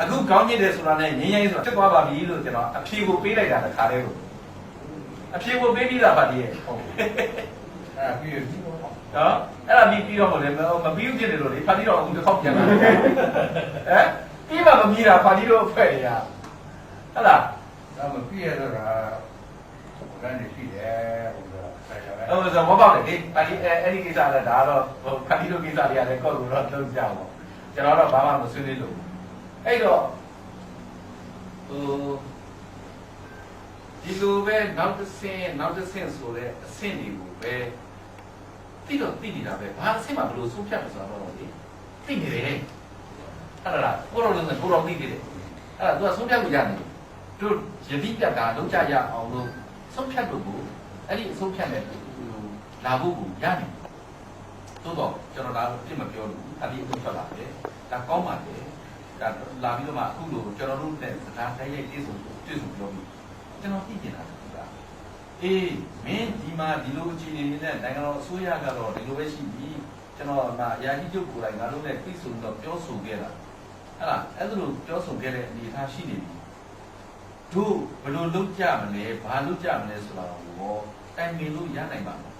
အခုကောင်းကျင်တယ်ဆိုတာနဲ့ငင်းရင်ဆိုတာဖြစ်သွားပါပြီလို့ကျွန်တော်အဖြေကိုပေးလိုက်တာတခါတည်းလို့အဖြေကိုပေးပြီးတာပါဒီရဲ့ဟုတ်အဲ့ဒါပြီးပြီနော်အဲ့ဒါပြီးတော့မလဲမပြီးဘူးဖြစ်တယ်လို့လေဖာတီတော့အခုတစ်ခေါက်ပြန်လာဟမ်ပြီးမှမပြီးတာဖာတီတော့ဖွဲ့ရဟုတ်လားဒါမပြီးရတော့ဒါဘယ်နဲ့ရှိတယ်ဟိုတော့အဲ့ဒါဘောပေါက်တယ်လေဖာတီအဲ့ဒီကိစ္စလည်းဒါတော့ဖာတီတို့ကိစ္စတွေကလည်းကောက်လို့တော့လုံးကြအောင်ကျွန်တော်တော့ဘာမှမဆွေးနွေးလို့အဲ့တော့ဒီလိုပဲနောက်တစ်ဆင့်ဆိုတဲ့အဆင့်တွေကိုပဲတိတော့တိနေတာပဲဘာအဆင့်မှဘယ်လိုဆုံးဖြတ်မဆိုတော့လေသိနေတယ်အဲ့ဒါကိုရောလည်းကိုရောသိနေတယ်အဲ့ဒါသူကဆုံးဖြတ်လို့ရတယ်တို့ယတိပြတ်တာလုံးကြရအောင်လို့ဆုံးဖြတ်လို့ကိုအဲ့ဒီဆုံးဖြတ်တဲ့လာဖို့ကိုရတယ်သို့တော့ကျွန်တော်ဒါပြစ်မပြောလို့အပြီးဆုံးဖြတ်လာတယ်ဒါကောင်းပါတယ်ဒါလာပြီးတော့မှအခုလိုကျွန်တော်တို့နဲ့စကားတိုက်ရိုက်ပြေဆုံးပြောပြီးကျွန်တော်သိကျင်တာကအေးမင်းဒီမှာဒီလိုအခြေအနေနဲ့နိုင်ငံတော်အစိုးရကတော့ဒီလိုပဲရှိပြီကျွန်တော်ကရာကြီးချုပ်ကိုယ်တိုင်ငါတို့နဲ့ပြည်စုံတော့ပြောဆိုခဲ့တာအဲ့ဒါအဲ့လိုပြောဆိုခဲ့တဲ့အနေအထားရှိနေပြီတို့ဘယ်လိုလုပ်ကြမလဲဘာလုပ်ကြမလဲဆိုတာကိုတိုင်ပင်လို့ရနိုင်ပါ့မလား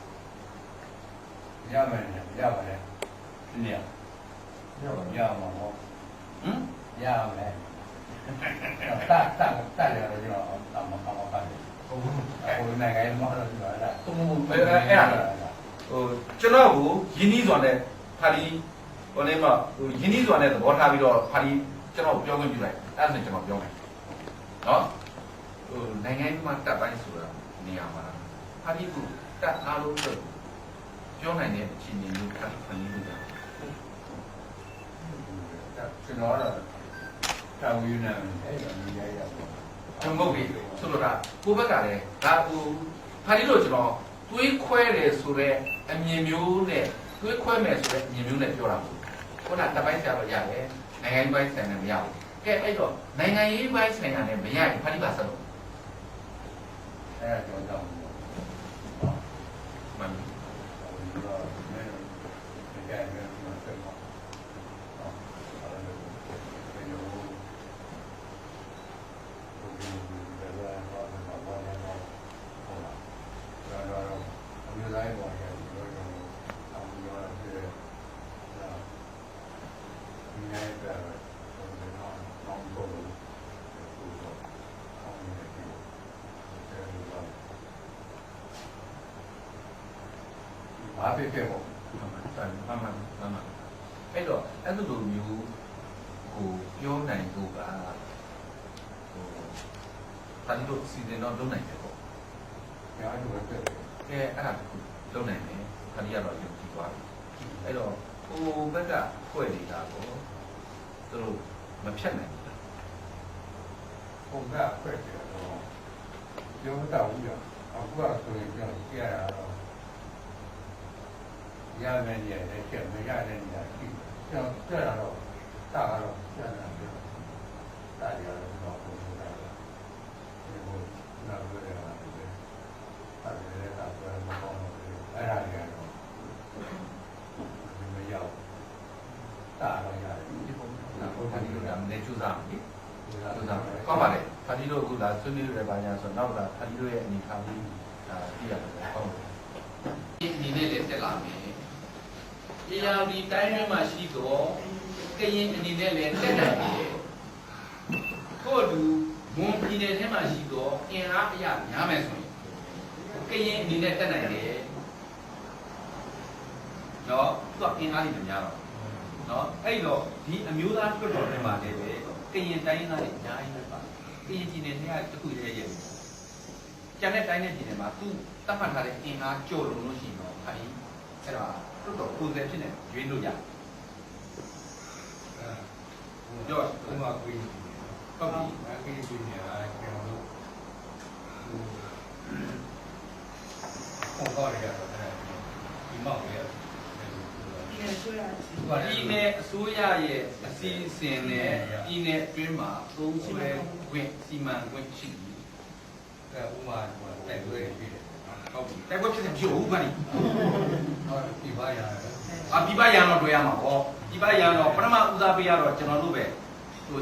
ရမယ်ရပါတယ်ဒီနေ့ရမှာဟောရမယ်တက်ရတယ်ကျွန်တော်မပါတယ်ဟုတ်ဟိုနိုင်ငံမှာတော့ဒီလိုအဲ့ဒါဟိုကျွန်တော်ကိုယင်းနှီးစွာနဲ့ဖာလီဟိုနေမှာဟိုယင်းနှီးစွာနဲ့သဘောထားပြီးတော့ဖာလီကျွန်တော်ပြောခွင့်ပြုလိုက်အဲ့ဒါဆိုကျွန်တော်ပြောမယ်နော်ဟိုနိုင်ငံမှာတက်ပိုင်းဆိုတာနေရာမှာဖာလီကတက်အားလုံးတော့ပြောနိုင်တဲ့အခြေအနေမျိုးဖာလီခွင့်ပြုတာကျွန်တော်ကတော့တာဝန်ယူနေတယ်အဲ့ဒါနေရာရပါကျွန်တော်ပြီဆိုတော့ကိုဘက်ကလည်းဒါဟိုဖာလီလို့ကျွန်တော်တွေးခွဲတယ်ဆိုတော့အမြင်မျိုးနဲ့တွေးခွဲမယ်ဆိုတဲ့အမြင်မျိုးနဲ့ပြောတာပေါ့ခုနတပိုင်းဆရာတော့ရတယ်နိုင်ငံရေးပိုင်းဆိုင်နဲ့မရဘူးကဲအဲ့တော့နိုင်ငံရေးပိုင်းဆိုင်နဲ့မရရင်ဖာလီပါဆက်လို့အဲ့ဒါကျွန်တော်မှန်ဘာဖြစ်ဖြစ်ပေါ့မှန်အဲ့တော့အဲ့လိုမျိုးကိုပြောနိုင်ဖို့ကဟိုဖာလီတို့စီစဉ်တော့လုပ်နိုင်တယ်ပေါ့။အဲ့ဒါပဲဖြစ်တယ်။အဲ့ဒါလုပ်နိုင်တယ်ဖာလီကတော့ယုံကြည်သွားပြီ။အဲ့တော့ဟိုဘက်ကဖွဲ့နေတာကိုသူတို့မဖြတ်နိုင်ဘူးလား။ဟိုကဖွဲ့တယ်တော့ပြောမတော့ဘူးကြောင့်အခုကဆိုရင်ပြောကြရတော့ရမယ်ရတဲ့ချက်မရတဲ့နေရာရှိကျွန်တော်ကြရတော့တာကတော့ကျန်တာပြောတာရတော့ပုံစံတာဒီလိုနားလို့ရတယ်အဲ့ဒါကတော့မပေါင်းဘူးအဲ့ဒါတွေကတော့မရောက်တာတော့ရတယ်ဒီပုံစံကိုဖာလီတို့ကမနေကျူစားပြီကျူစားကောင်းပါလေဖာလီတို့ကလာဆွေးနွေးရပါညာဆိုတော့နောက်ကဖာလီတို့ရဲ့အနေထားပြီးသိရတယ်ဟုတ်ဒီနေ့လည်းတက်လာမယ်တရားဒီတိုင်းထဲမှာရှိတော့ကရင်အနေနဲ့လည်းတက်နိုင်တယ်ထို့အတူမွန်ပြည်နယ်ထဲမှာရှိတော့အင်အားအရများမယ်ဆိုရင်ကရင်အနေနဲ့တက်နိုင်တယ်နော်သူကအင်အားကြီးများတော့နော်အဲ့တော့ဒီအမျိုးသားတွတ်တော်ထဲမှာလည်းပဲကရင်တိုင်းသားတွေအများကြီးပဲပါကရင်ပြည်နယ်ထဲကတစ်ခုတည်းရဲ့ကျန်တဲ့တိုင်းနဲ့ပြည်နယ်မှာသူတတ်မှတ်ထားတဲ့အင်အားကျော်လွန်လို့ရှိရင်တော့အဲ့ဒါတော်တော်ကိုယ်စားဖြစ်နေရွေးလို့ရတယ်။ကြောက်ဘုံမှာကိုယ်ဟုတ်ပြီ။အဲ့ဒီပြည်နေတာကျွန်တော်တို့ဟောတော့ရတော့ဒီမောက်ရပြည်နယ်အစိုးရရဲ့အစီအစဉ်နဲ့ပြည်နယ်အတွင်းမှာသုံးဆွဲခွင့်စီမံခွင့်ရှိပြီ။အဲဥမာတိုက်ပွဲပြည်တယ်ဟုတ်ပြီတိုက်ပွဲဖြစ်တဲ့ပြုတ်ဘူးပါလိဟုတ်ပြပါရပြပါရတော့တွေ့ရမှာပေါ့ပြပါရတော့ပထမဦးစားပေးရတော့ကျွန်တော်တို့ပဲ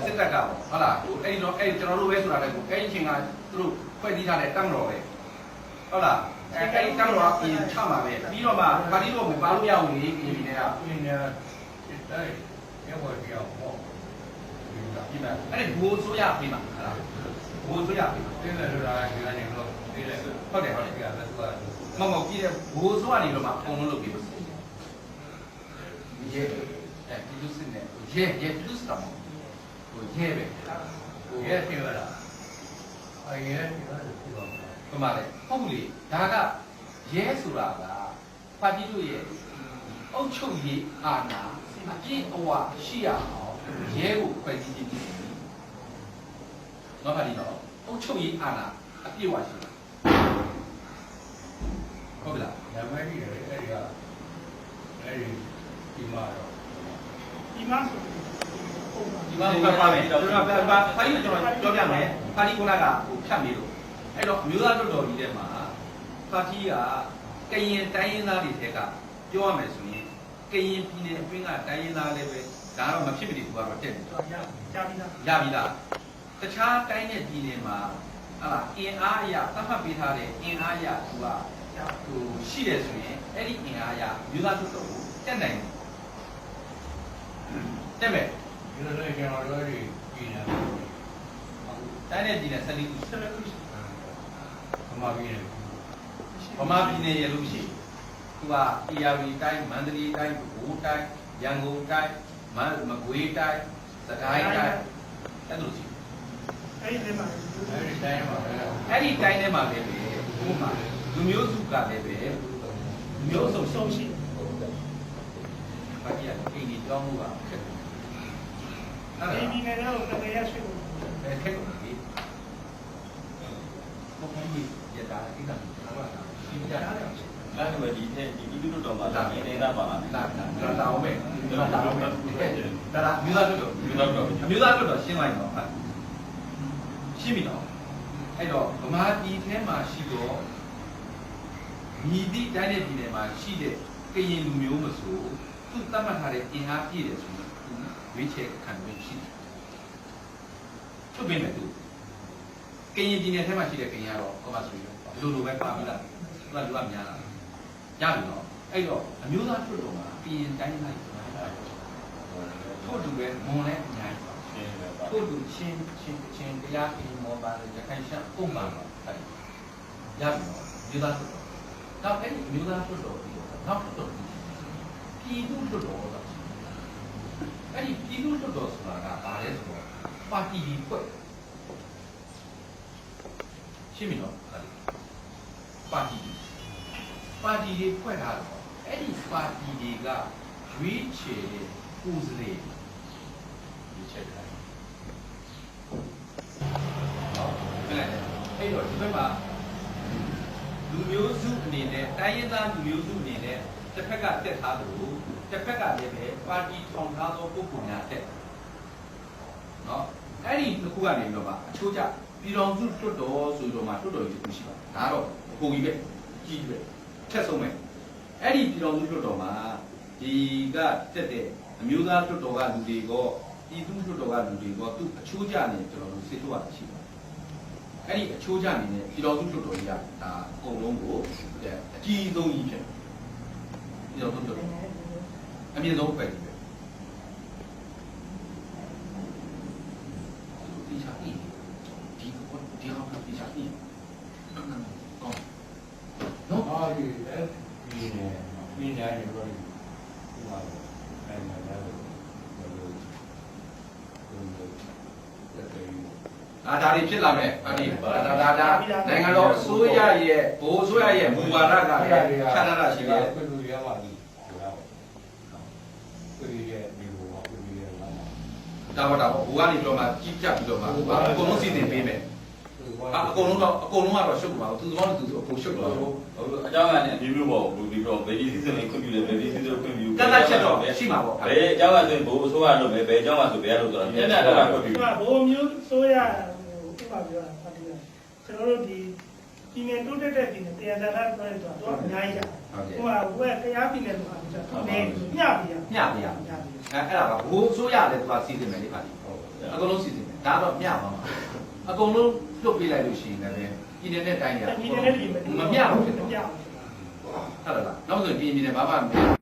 စစ်တပ်ကဟုတ်လားအဲ့တော့အဲ့ကျွန်တော်တို့ပဲဆိုတာလည်းအဲ့ဒီအချိန်ကသူတို့ဖွဲ့စည်းထားတဲ့တမ်းတော်ပဲဟုတ်လားအဲ့ဒီတမ်းတော်ကပြင်ချမှာပဲပြီးတော့မှပါတီတော့မပါလို့ရအောင်လေပြင်နေတယ်ကပြင်နေတယ်အဲ့ဘောတရားဟောဒီမှာအဲ့ဒီဘိုးဆိုရပြင်မှာဟုတ်လားဘိုးဆိုရပြင်တင်းတယ်ဆိုတာဒီကနေတော့တင်းတယ်ဟုတ်တယ်ဟုတ်တယ်ဒီကလည်းသူကမမပြီးတဲ့ဘိုးဆိုကနေတော့မှအကုန်လုံးလုပ်ပြီးလို့ရဲအဲ့ဒီလူစစ်နဲ့ရဲလူစစ်တော့ရဲပဲရဲပြင်လာတာအဲ့ရဲပြင်လာတယ်ပြောပါမှလည်းဟုတ်ဘူးလေဒါကရဲဆိုတာကပါတီတို့ရဲ့အုပ်ချုပ်ရေးအာဏာအပြည့်အဝရှိရအောင်ရဲကိုဖွဲ့စည်းခြင်းဖြစ်တယ်။နော်ပါတီတော့အုပ်ချုပ်ရေးအာဏာအပြည့်အဝရှိတယ်ဟုတ်ပြီလား။ဒါမှမဟုတ်အဲ့ဒီဒီမှာတော့ဒီမှာပါမယ်ကျွန်တော်ပါဖိုင်ကျွန်တော်ပြောပြမယ်ပါတီကုလားကဟိုဖြတ်နေလို့အဲ့တော့မျိုးသားတော်တော်ကြီးထဲမှာပါတီကကရင်တိုင်းရင်းသားတွေတက်ကပြောရမယ်ဆိုရင်ကရင်ပြည်နယ်အတွင်းကတိုင်းရင်းသားလည်းပဲဒါတော့မဖြစ်ပြီဘူးကတော့တက်တယ်ရပြီလားတခြားတိုင်းနဲ့ပြည်နယ်မှာဟာအင်အားအရာသတ်မှတ်ပေးထားတဲ့အင်အားအရာသူကဟိုရှိတယ်ဆိုရင်အဲ့ဒီအင်အားအရာမျိုးသားတော်တော်ကိုတက်နိုင်တယ်တက်မယ်ဒီလိုလည်းကျွန်တော်တို့ပြည်နယ်တိုင်းနဲ့ပြည်နယ်12ခုဗမာပြည်နယ်ရလို့ရှိသူက AR တိုင်းမန္တလေးတိုင်းဘိုးတိုင်းရန်ကုန်တိုင်းမကွေးတိုင်းစကိုင်းတိုင်းအဲ့လိုရှိအဲ့ဒီတိုင်းထဲမှာလည်းပဲဥပမာလူမျိုးစုကလည်းပဲမျိုးစုံဆုံးရှိဘာကြီးကအိမ်ကြီးတောင်းမှုကခက်တယ်အဲ့ဒီနေတော့တကယ်ရရှိဖို့ခက်တယ်ဒီဘုံကြီးရတာအိမ်ကဘာလဲဒီကြတာအဲ့ဒါပဲဒီလူတို့တော့မှာလာနေတာပါလားလာတာအောင်ပဲလာတာအောင်ပဲဒါကမျိုးသားတို့ရှင်းလိုက်တော့ဟာရှင်းပြီနော်အဲ့တော့ဗမာပြည်ထဲမှာရှိတော့ညီတိတိုင်းတဲ့ပြည်နယ်မှာရှိတဲ့ကရင်လူမျိုးမဆိုသူသတ်မှတ်ထားတဲ့အင်အားပြည့်တယ်ဆိုရင်ဝေးချဲခံလို့ရှိတယ်ထုတ်ပြင်မယ်သူကရင်ပြည်နယ်ထဲမှာရှိတဲ့ကရင်ကတော့ဟောပါဆိုရင်လူလိုပဲပါပြီလားသူကလူကများလားရပြီနော်အဲ့တော့အမျိုးသားထွတ်တော်မှာပြည်ရင်တိုင်းလိုက်ထို့တူပဲမွန်လဲအများကြီးထို့တူချင်းတရားပြည်မောပါလေရခိုင်ရှမ်းပုံမှန်ပါအဲ့ရပြီနော်မျိုးသားထွတ်တော်နောက်အဲ့ဒီမျိုးသားထွတ်တော်ပြီးတော့နောက်ထွတ်တော်ပြည်သူထွတ်တော်ဆိုတာအဲ့ဒီပြည်သူထွတ်တော်ဆိုတာကဘာလဲဆိုတော့ပါတီကြီးဖွဲ့ရှင်းပြီနော်ပါတီတွေဖွဲ့ထားတော့အဲ့ဒီပါတီတွေကရွေးချယ်တဲ့ကိုယ်စားလှယ်ရွေးချယ်ထားတယ်။ဟုတ်ကဲ့အဲ့တော့ဒီဘက်မှာလူမျိုးစုအနေနဲ့တိုင်းရင်းသားလူမျိုးစုအနေနဲ့တစ်ဖက်ကတက်ထားသလိုတစ်ဖက်ကလည်းပဲပါတီထောင်ထားသောပုဂ္ဂိုလ်များတက်။နော်အဲ့ဒီတစ်ခုကနေတော့မှအချို့ကြပြည်တော်စုတွတ်တော်ဆိုတော့မှတွတ်တော်ကြီးတစ်ခုရှိပါဒါတော့အကုန်ကြီးပဲကြီးပဲချက်ဆုံးပဲအဲ့ဒီပြည်တော်စုတွတ်တော်မှာဒီကတက်တဲ့အမျိုးသားတွတ်တော်ကလူတွေကပြည်သူတွတ်တော်ကလူတွေကသူ့အချိုးကျနေကျွန်တော်တို့စစ်ထုတ်ရရှိပါအဲ့ဒီအချိုးကျနေတဲ့ပြည်တော်စုတွတ်တော်ကြီးကဒါအကုန်လုံးကိုအကြီးဆုံးကြီးဖြစ်ပြည်တော်စုတွတ်တော်အမြင့်ဆုံးပဲဒီချာဒီဒီဟောဒီချာဒီကောနော်အားရတဲ့ဒီနေဒီနေရာတွေဒီမှာအဲ့မှာလည်းဒါတွေဖြစ်လာမယ်အဲ့ဒီဒါနိုင်ငံတော်အစိုးရရဲ့ဘိုးအစိုးရရဲ့မူဝါဒကလည်းခြားတာရှိတယ်ပြည်သူတွေကမှဒီပြည်ရဲ့ဒီဘိုးကပြည်ရဲ့လာဒါဘောဘိုးကနေတော့မှကြီးကြပ်ပြီးတော့မှအကုန်လုံးစီစဉ်ပေးမယ်အကုန်လုံးကတော့ရှုပ်ပါဘူးသူတော်သူဆိုအကုန်ရှုပ်ပါဘူးအကြောင်းကနေအမျိုးမျိုးပေါ့လူပြီးတော့ဗေဒီစီစဉ်ခွင့်ပြုတယ်ဗေဒီစီစဉ်ခွင့်ပြုကတ်ချက်တော့ရှိမှာပေါ့ဘယ်အကြောင်းကဆိုရင်ဘိုးအစိုးရလုပ်မယ်ဘယ်အကြောင်းကဆိုဘယ်ရလို့ဆိုတာမျက်နှာတော့ခွင့်ပြုဘိုးမျိုးဆိုရဟိုဥပမာပြောတာပါတီကကျွန်တော်တို့ဒီပြည်နယ်တိုးတက်တဲ့ပြည်နယ်တရားသာဆိုတော့အများကြီးဟိုကတရားပြည်နယ်ဆိုတာသူနေမျှပြရအဲ့ဒါကဘိုးအစိုးရလည်းသူကစီစဉ်မယ်လေပါတီ အကုန်လုံးစီစဉ်တယ်ဒါတော့မျှပါမှာအကုန်လုံးလွတ်ပေးလိုက်လို့ရှိရင်လည်းပြည်နေတဲ့တိုင်းရ ဒီနေ့လည်းဒီ မမျှဘူးဖြစ် မ တော့ ပြဘူး ဟုတ်လားနောက်ဆိုပြည်နေဘာမှမ